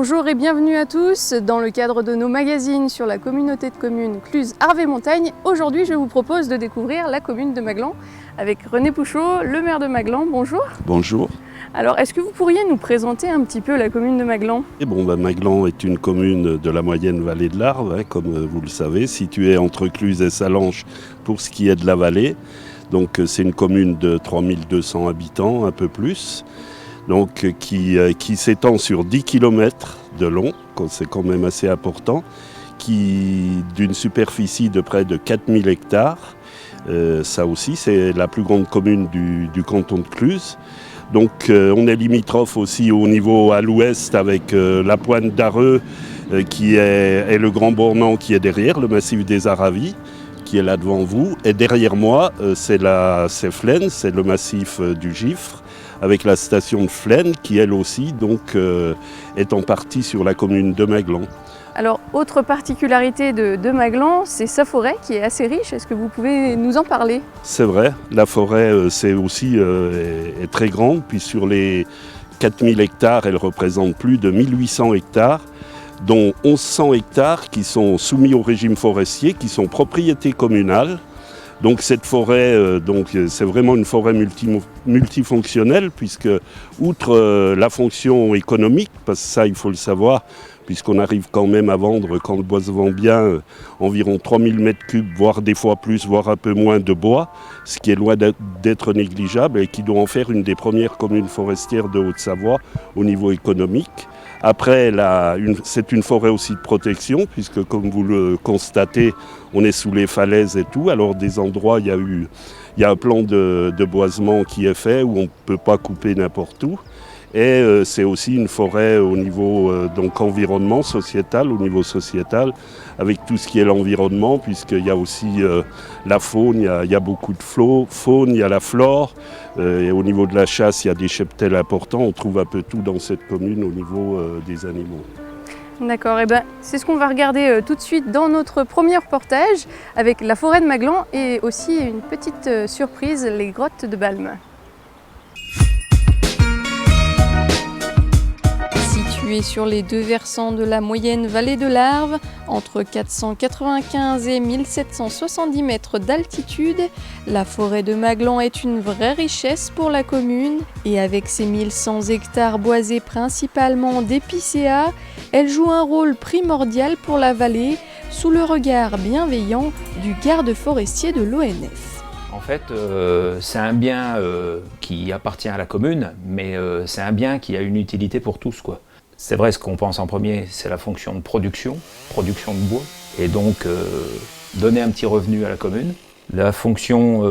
Bonjour et bienvenue à tous. Dans le cadre de nos magazines sur la communauté de communes Cluses-Arvée-Montagne, aujourd'hui je vous propose de découvrir la commune de Maglan avec René Pouchot, le maire de Maglan. Bonjour. Bonjour. Alors, est-ce que vous pourriez nous présenter un petit peu la commune de Maglan ? Maglan est une commune de la moyenne vallée de l'Arve, comme vous le savez, située entre Cluses et Sallanches pour ce qui est de la vallée. Donc c'est une commune de 3200 habitants, un peu plus, donc, qui s'étend sur 10 km de long, c'est quand même assez important, d'une superficie de près de 4000 hectares. Ça aussi, c'est la plus grande commune du canton de Cluses. Donc on est limitrophe aussi au niveau à l'ouest avec la pointe d'Arreux qui est le Grand Bornand qui est derrière, le massif des Aravis qui est là devant vous. Et derrière moi, c'est Flaine, c'est le massif du Gifre avec la station de Flaine qui elle aussi donc, est en partie sur la commune de Maglan. Alors, autre particularité de Maglan, c'est sa forêt qui est assez riche. Est-ce que vous pouvez nous en parler ? C'est vrai, la forêt c'est aussi est très grande, puis sur les 4000 hectares, elle représente plus de 1800 hectares, dont 1100 hectares qui sont soumis au régime forestier, qui sont propriété communale. Donc cette forêt, c'est vraiment une forêt multifonctionnelle, puisque outre la fonction économique, parce que ça il faut le savoir, puisqu'on arrive quand même à vendre, quand le bois se vend bien, environ 3000 m3, voire des fois plus, voire un peu moins de bois, ce qui est loin d'être négligeable et qui doit en faire une des premières communes forestières de Haute-Savoie au niveau économique. Après, c'est une forêt aussi de protection, puisque comme vous le constatez, on est sous les falaises et tout. Alors des endroits, il y a un plan de boisement qui est fait, où on ne peut pas couper n'importe où. Et c'est aussi une forêt au niveau environnement sociétal, au niveau sociétal, avec tout ce qui est l'environnement, puisqu'il y a aussi la faune, il y a beaucoup de faune, il y a la flore, et au niveau de la chasse, il y a des cheptels importants, on trouve un peu tout dans cette commune au niveau des animaux. D'accord, et c'est ce qu'on va regarder tout de suite dans notre premier reportage avec la forêt de Maglan et aussi une petite surprise, les grottes de Balme. Située sur les deux versants de la moyenne vallée de l'Arve, entre 495 et 1770 mètres d'altitude, la forêt de Maglan est une vraie richesse pour la commune et avec ses 1100 hectares boisés principalement d'épicéas, elle joue un rôle primordial pour la vallée sous le regard bienveillant du garde forestier de l'ONF. En fait, c'est un bien qui appartient à la commune, mais c'est un bien qui a une utilité pour tous, quoi. C'est vrai, ce qu'on pense en premier, c'est la fonction de production de bois, et donc donner un petit revenu à la commune. La fonction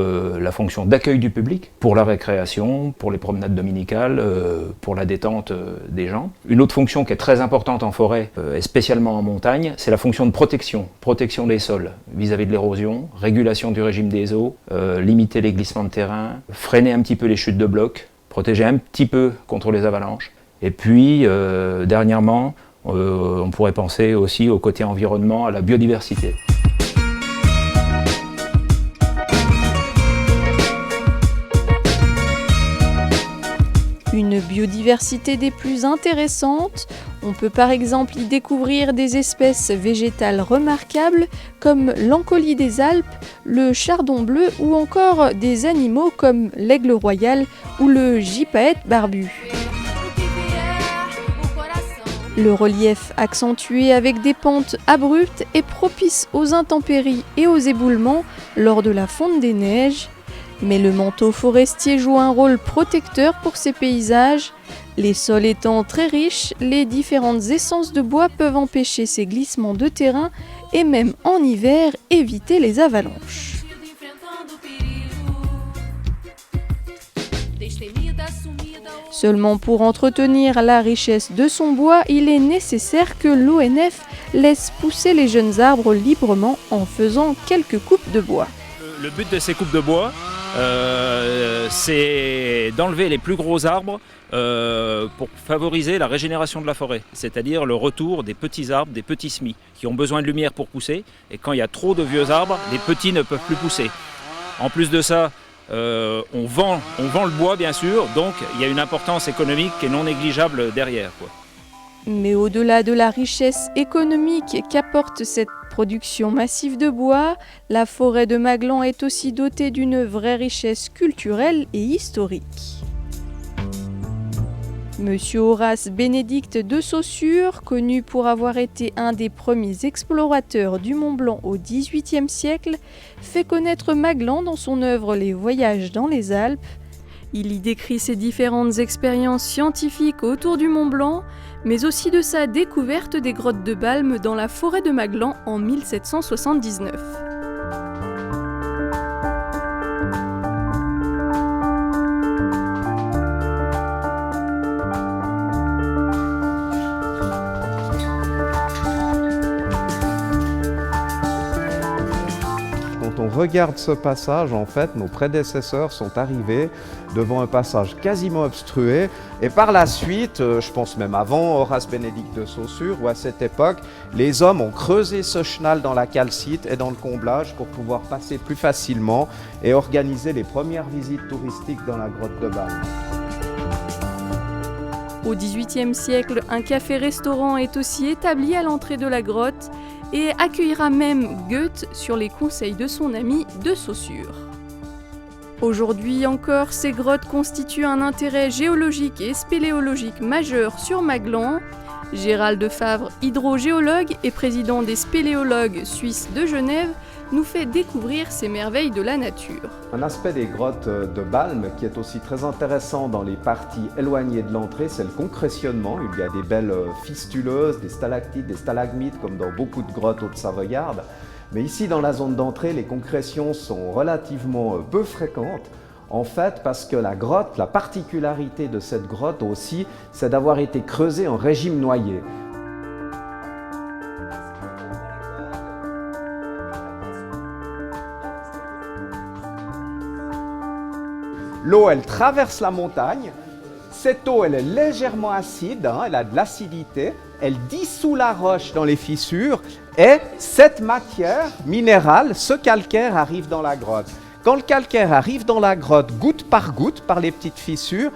d'accueil du public, pour la récréation, pour les promenades dominicales, pour la détente des gens. Une autre fonction qui est très importante en forêt, et spécialement en montagne, c'est la fonction de protection des sols vis-à-vis de l'érosion, régulation du régime des eaux, limiter les glissements de terrain, freiner un petit peu les chutes de blocs, protéger un petit peu contre les avalanches. Et puis, dernièrement, on pourrait penser aussi au côté environnement, à la biodiversité. Une biodiversité des plus intéressantes. On peut par exemple y découvrir des espèces végétales remarquables comme l'encolie des Alpes, le chardon bleu ou encore des animaux comme l'aigle royal ou le gypaète barbu. Le relief accentué avec des pentes abruptes est propice aux intempéries et aux éboulements lors de la fonte des neiges. Mais le manteau forestier joue un rôle protecteur pour ces paysages. Les sols étant très riches, les différentes essences de bois peuvent empêcher ces glissements de terrain et même en hiver éviter les avalanches. Seulement pour entretenir la richesse de son bois, il est nécessaire que l'ONF laisse pousser les jeunes arbres librement en faisant quelques coupes de bois. Le but de ces coupes de bois, c'est d'enlever les plus gros arbres pour favoriser la régénération de la forêt, c'est-à-dire le retour des petits arbres, des petits semis, qui ont besoin de lumière pour pousser, et quand il y a trop de vieux arbres, les petits ne peuvent plus pousser. En plus de ça, on vend le bois bien sûr, donc il y a une importance économique qui est non négligeable derrière, quoi. Mais au-delà de la richesse économique qu'apporte cette production massive de bois, la forêt de Maglan est aussi dotée d'une vraie richesse culturelle et historique. Monsieur Horace Bénédicte de Saussure, connu pour avoir été un des premiers explorateurs du Mont Blanc au XVIIIe siècle, fait connaître Maglan dans son œuvre Les Voyages dans les Alpes. Il y décrit ses différentes expériences scientifiques autour du Mont Blanc, mais aussi de sa découverte des grottes de Balme dans la forêt de Maglan en 1779. Quand on regarde ce passage, en fait, nos prédécesseurs sont arrivés devant un passage quasiment obstrué. Et par la suite, je pense même avant Horace Bénédicte de Saussure, où à cette époque, les hommes ont creusé ce chenal dans la calcite et dans le comblage pour pouvoir passer plus facilement et organiser les premières visites touristiques dans la grotte de Balme. Au XVIIIe siècle, un café-restaurant est aussi établi à l'entrée de la grotte et accueillera même Goethe sur les conseils de son ami de Saussure. Aujourd'hui encore, ces grottes constituent un intérêt géologique et spéléologique majeur sur Maglan. Gérald Favre, hydrogéologue et président des spéléologues suisses de Genève, nous fait découvrir ces merveilles de la nature. Un aspect des grottes de Balme qui est aussi très intéressant dans les parties éloignées de l'entrée, c'est le concrétionnement. Il y a des belles fistuleuses, des stalactites, des stalagmites comme dans beaucoup de grottes haute-savoyardes. Mais ici, dans la zone d'entrée, les concrétions sont relativement peu fréquentes. En fait, parce que la grotte, la particularité de cette grotte aussi, c'est d'avoir été creusée en régime noyé. L'eau, elle traverse la montagne. Cette eau, elle est légèrement acide, elle a de l'acidité. Elle dissout la roche dans les fissures et cette matière minérale, ce calcaire arrive dans la grotte. Quand le calcaire arrive dans la grotte, goutte, par les petites fissures,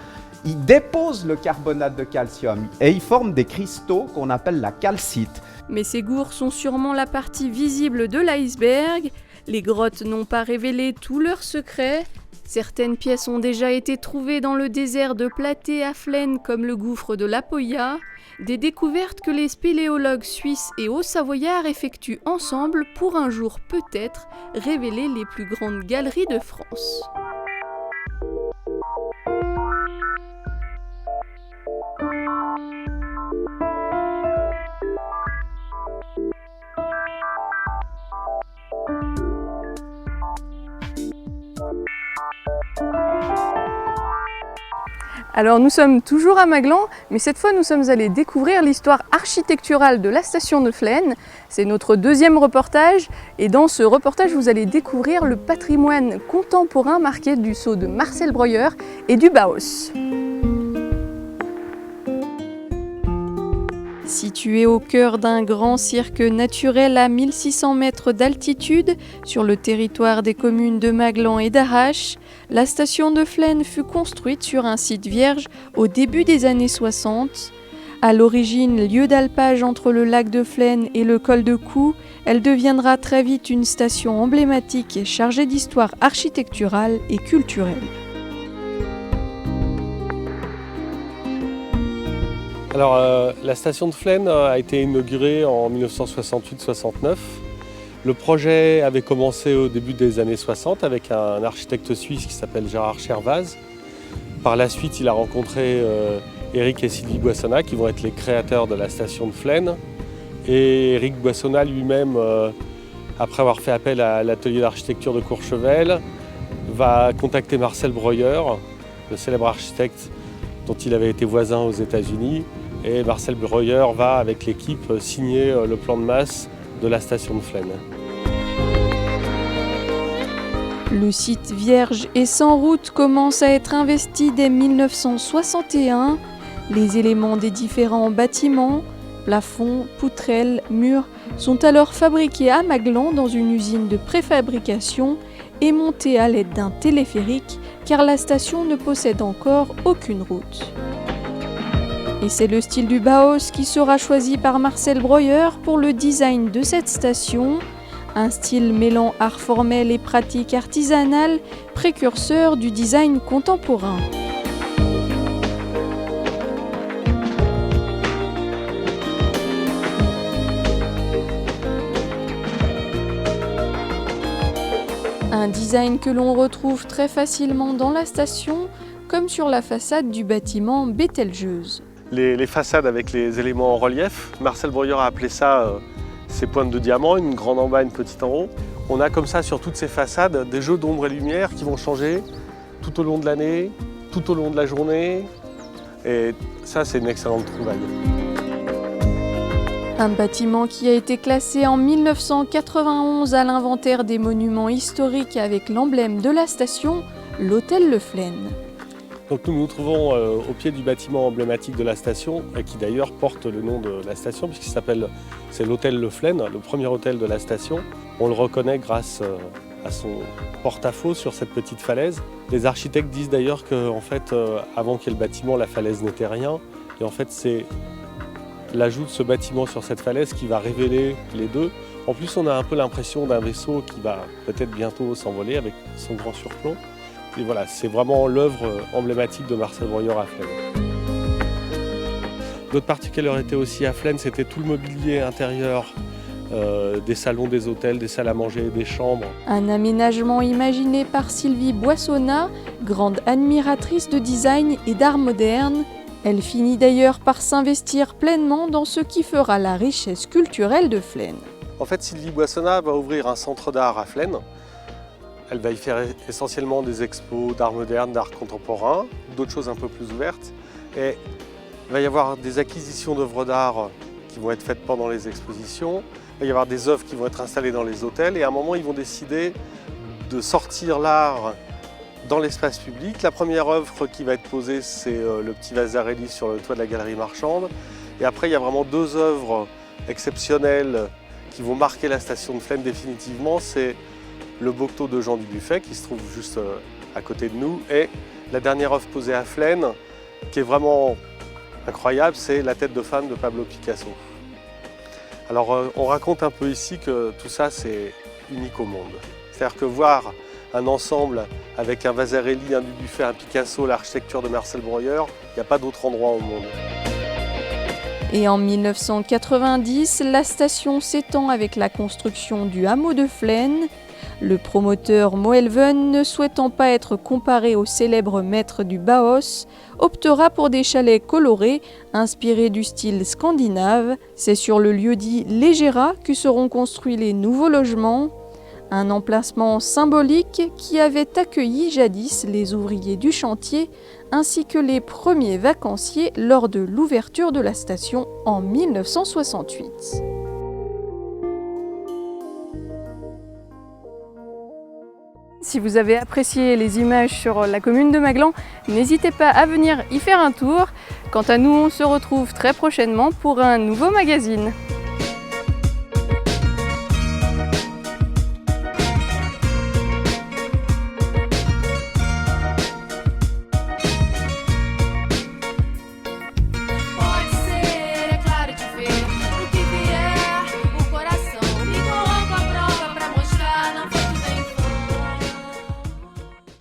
il dépose le carbonate de calcium et il forme des cristaux qu'on appelle la calcite. Mais ces gours sont sûrement la partie visible de l'iceberg. Les grottes n'ont pas révélé tous leurs secrets. Certaines pièces ont déjà été trouvées dans le désert de Platée à Flaine comme le gouffre de l'Apoya, des découvertes que les spéléologues suisses et haut-savoyards effectuent ensemble pour un jour peut-être révéler les plus grandes galeries de France. Alors nous sommes toujours à Maglan, mais cette fois nous sommes allés découvrir l'histoire architecturale de la station de Flaine. C'est notre deuxième reportage et dans ce reportage vous allez découvrir le patrimoine contemporain marqué du sceau de Marcel Breuer et du Bauhaus. Située au cœur d'un grand cirque naturel à 1600 mètres d'altitude, sur le territoire des communes de Maglan et d'Arrache, la station de Flaine fut construite sur un site vierge au début des années 60. À l'origine, lieu d'alpage entre le lac de Flaine et le col de Coux, elle deviendra très vite une station emblématique et chargée d'histoire architecturale et culturelle. Alors, la station de Flaine a été inaugurée en 1968-69. Le projet avait commencé au début des années 60 avec un architecte suisse qui s'appelle Gérard Schervaz. Par la suite, il a rencontré Éric et Sylvie Boissonnat qui vont être les créateurs de la station de Flaine. Et Éric Boissonnat lui-même, après avoir fait appel à l'atelier d'architecture de Courchevel, va contacter Marcel Breuer, le célèbre architecte dont il avait été voisin aux États-Unis. Et Marcel Breuer va, avec l'équipe, signer le plan de masse de la station de Flaine. Le site vierge et sans route commence à être investi dès 1961. Les éléments des différents bâtiments, plafonds, poutrelles, murs, sont alors fabriqués à Maglan dans une usine de préfabrication et montés à l'aide d'un téléphérique car la station ne possède encore aucune route. Et c'est le style du Bauhaus qui sera choisi par Marcel Breuer pour le design de cette station. Un style mêlant art formel et pratique artisanale, précurseur du design contemporain. Un design que l'on retrouve très facilement dans la station, comme sur la façade du bâtiment Bételgeuse. Les façades avec les éléments en relief, Marcel Breuer a appelé ça ces pointes de diamant, une grande en bas, une petite en haut. On a comme ça sur toutes ces façades des jeux d'ombre et lumière qui vont changer tout au long de l'année, tout au long de la journée. Et ça, c'est une excellente trouvaille. Un bâtiment qui a été classé en 1991 à l'inventaire des monuments historiques avec l'emblème de la station, l'hôtel Le Flaine. Donc nous nous trouvons au pied du bâtiment emblématique de la station et qui d'ailleurs porte le nom de la station puisqu'il s'appelle, c'est l'hôtel Le Flaine, le premier hôtel de la station. On le reconnaît grâce à son porte-à-faux sur cette petite falaise. Les architectes disent d'ailleurs qu'en fait, avant qu'il y ait le bâtiment, la falaise n'était rien. Et en fait, c'est l'ajout de ce bâtiment sur cette falaise qui va révéler les deux. En plus, on a un peu l'impression d'un vaisseau qui va peut-être bientôt s'envoler avec son grand surplomb. Et voilà, c'est vraiment l'œuvre emblématique de Marcel Breuer à Flaine. L'autre particularité aussi à Flaine, c'était tout le mobilier intérieur, des salons des hôtels, des salles à manger, des chambres. Un aménagement imaginé par Sylvie Boissonnat, grande admiratrice de design et d'art moderne. Elle finit d'ailleurs par s'investir pleinement dans ce qui fera la richesse culturelle de Flaine. En fait, Sylvie Boissonnat va ouvrir un centre d'art à Flaine. Elle va y faire essentiellement des expos d'art moderne, d'art contemporain, d'autres choses un peu plus ouvertes. Et il va y avoir des acquisitions d'œuvres d'art qui vont être faites pendant les expositions. Il va y avoir des œuvres qui vont être installées dans les hôtels. Et à un moment, ils vont décider de sortir l'art dans l'espace public. La première œuvre qui va être posée, c'est le petit Vasarely sur le toit de la galerie marchande. Et après, il y a vraiment deux œuvres exceptionnelles qui vont marquer la station de Flaine définitivement. C'est le Bocteau de Jean Dubuffet, qui se trouve juste à côté de nous, et la dernière œuvre posée à Flaine, qui est vraiment incroyable, c'est la tête de femme de Pablo Picasso. Alors on raconte un peu ici que tout ça c'est unique au monde. C'est-à-dire que voir un ensemble avec un Vasarely, un Dubuffet, un Picasso, l'architecture de Marcel Breuer, il n'y a pas d'autre endroit au monde. Et en 1990, la station s'étend avec la construction du hameau de Flaine. Le promoteur Moelven, ne souhaitant pas être comparé au célèbre maître du Bauhaus, optera pour des chalets colorés, inspirés du style scandinave. C'est sur le lieu-dit Legera que seront construits les nouveaux logements. Un emplacement symbolique qui avait accueilli jadis les ouvriers du chantier, ainsi que les premiers vacanciers lors de l'ouverture de la station en 1968. Si vous avez apprécié les images sur la commune de Maglan, n'hésitez pas à venir y faire un tour. Quant à nous, on se retrouve très prochainement pour un nouveau magazine.